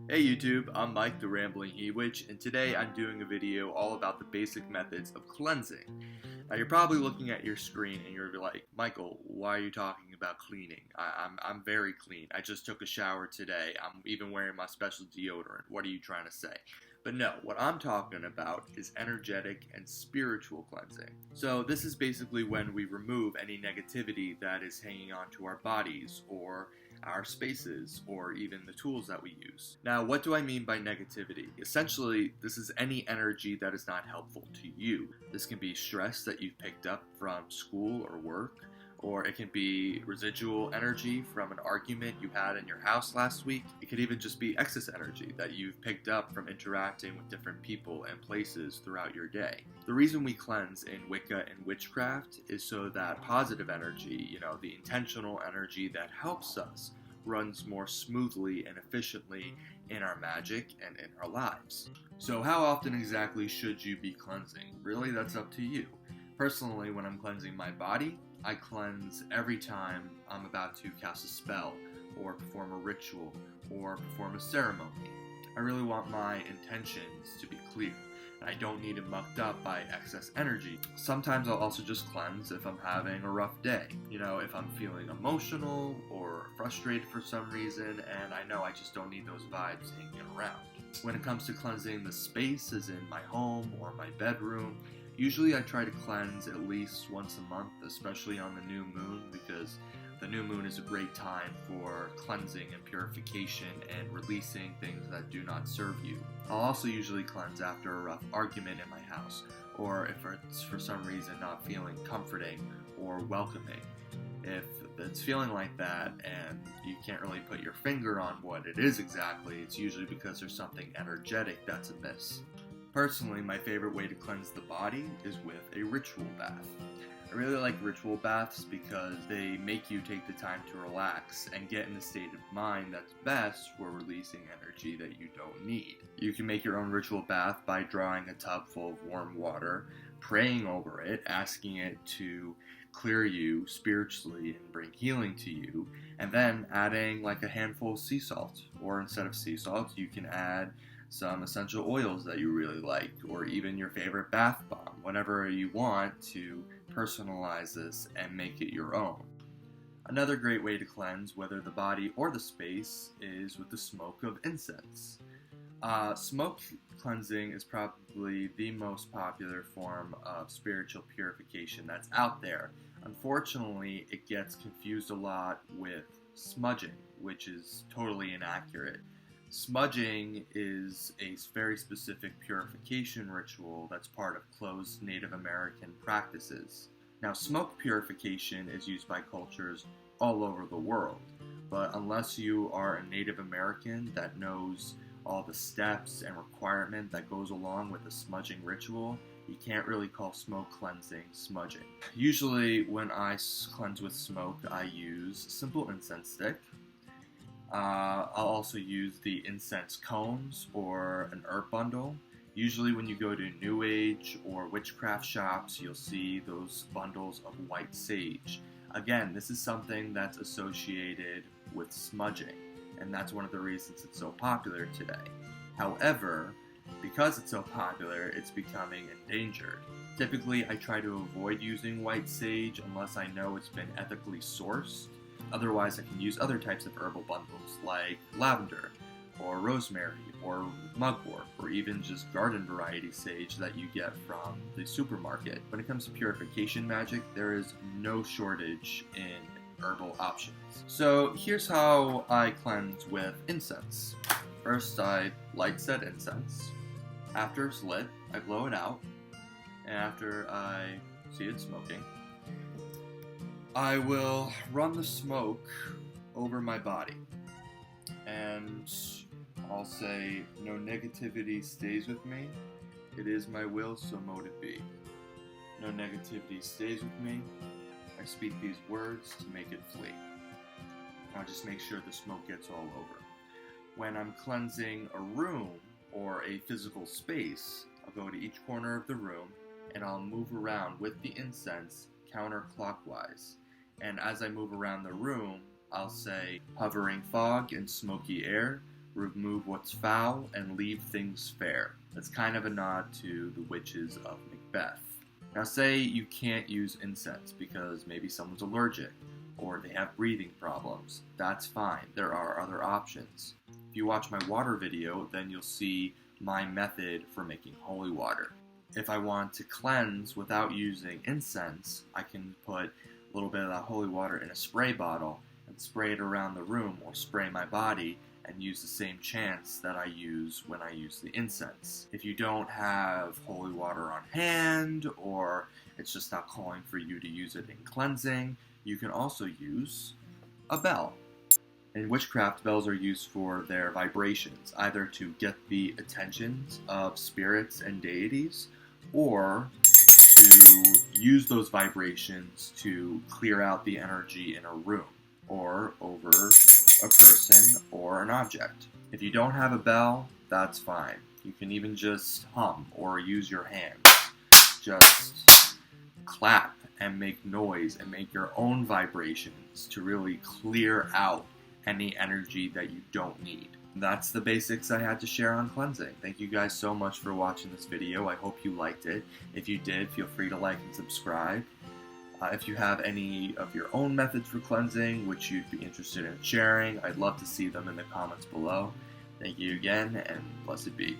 Hey YouTube, I'm Mike the Rambling He-Witch, and today I'm doing a video all about the basic methods of cleansing. Now you're probably looking at your screen and you're like, Michael, why are you talking about cleaning? I'm very clean. I just took a shower today. I'm even wearing my special deodorant. What are you trying to say? But no, what I'm talking about is energetic and spiritual cleansing. So this is basically when we remove any negativity that is hanging onto our bodies or our spaces, or even the tools that we use. Now, what do I mean by negativity? Essentially, this is any energy that is not helpful to you. This can be stress that you've picked up from school or work, or it can be residual energy from an argument you had in your house last week. It could even just be excess energy that you've picked up from interacting with different people and places throughout your day. The reason we cleanse in Wicca and witchcraft is so that positive energy, the intentional energy that helps us, runs more smoothly and efficiently in our magic and in our lives. So how often exactly should you be cleansing? Really, that's up to you. Personally, when I'm cleansing my body, I cleanse every time I'm about to cast a spell, or perform a ritual, or perform a ceremony. I really want my intentions to be clear, and I don't need it mucked up by excess energy. Sometimes I'll also just cleanse if I'm having a rough day. If I'm feeling emotional or frustrated for some reason, and I know I just don't need those vibes hanging around. When it comes to cleansing the space, as in my home or my bedroom, usually I try to cleanse at least once a month, especially on the new moon, because the new moon is a great time for cleansing and purification and releasing things that do not serve you. I'll also usually cleanse after a rough argument in my house, or if it's for some reason not feeling comforting or welcoming. If it's feeling like that and you can't really put your finger on what it is exactly, it's usually because there's something energetic that's amiss. Personally, my favorite way to cleanse the body is with a ritual bath. I really like ritual baths because they make you take the time to relax and get in a state of mind that's best for releasing energy that you don't need. You can make your own ritual bath by drawing a tub full of warm water, praying over it, asking it to clear you spiritually and bring healing to you, and then adding like a handful of sea salt. Or instead of sea salt, you can add some essential oils that you really like, or even your favorite bath bomb, whatever you want to personalize this and make it your own. Another great way to cleanse, whether the body or the space, is with the smoke of incense. Smoke cleansing is probably the most popular form of spiritual purification that's out there. Unfortunately, it gets confused a lot with smudging, which is totally inaccurate. Smudging is a very specific purification ritual that's part of closed Native American practices. Now, smoke purification is used by cultures all over the world, but unless you are a Native American that knows all the steps and requirement that goes along with a smudging ritual, you can't really call smoke cleansing smudging. Usually when I cleanse with smoke, I use simple incense stick. I'll also use the incense cones or an herb bundle. Usually when you go to New Age or witchcraft shops, you'll see those bundles of white sage. Again, this is something that's associated with smudging, and that's one of the reasons it's so popular today. However, because it's so popular, it's becoming endangered. Typically, I try to avoid using white sage unless I know it's been ethically sourced. Otherwise, I can use other types of herbal bundles like lavender, or rosemary, or mugwort, or even just garden variety sage that you get from the supermarket. When it comes to purification magic, there is no shortage in herbal options. So here's how I cleanse with incense. First, I light said incense. After it's lit, I blow it out. And after I see it smoking, I will run the smoke over my body. And I'll say, no negativity stays with me. It is my will, so mote it be. No negativity stays with me. I speak these words to make it flee. I'll just make sure the smoke gets all over. When I'm cleansing a room or a physical space, I'll go to each corner of the room and I'll move around with the incense counterclockwise. And as I move around the room, I'll say hovering fog and smoky air, remove what's foul, and leave things fair. That's kind of a nod to the witches of Macbeth. Now say you can't use incense because maybe someone's allergic or they have breathing problems. That's fine. There are other options. If you watch my water video, then you'll see my method for making holy water. If I want to cleanse without using incense, I can put a little bit of that holy water in a spray bottle and spray it around the room or spray my body and use the same chants that I use when I use the incense. If you don't have holy water on hand, or it's just not calling for you to use it in cleansing, you can also use a bell. In witchcraft, bells are used for their vibrations, either to get the attentions of spirits and deities, or to use those vibrations to clear out the energy in a room, or over a person or an object. If you don't have a bell, that's fine. You can even just hum or use your hands. Just clap and make noise and make your own vibrations to really clear out any energy that you don't need. That's the basics I had to share on cleansing. Thank you guys so much for watching this video. I hope you liked it. If you did, feel free to like and subscribe. If you have any of your own methods for cleansing which you'd be interested in sharing, I'd love to see them in the comments below. Thank you again, and blessed be.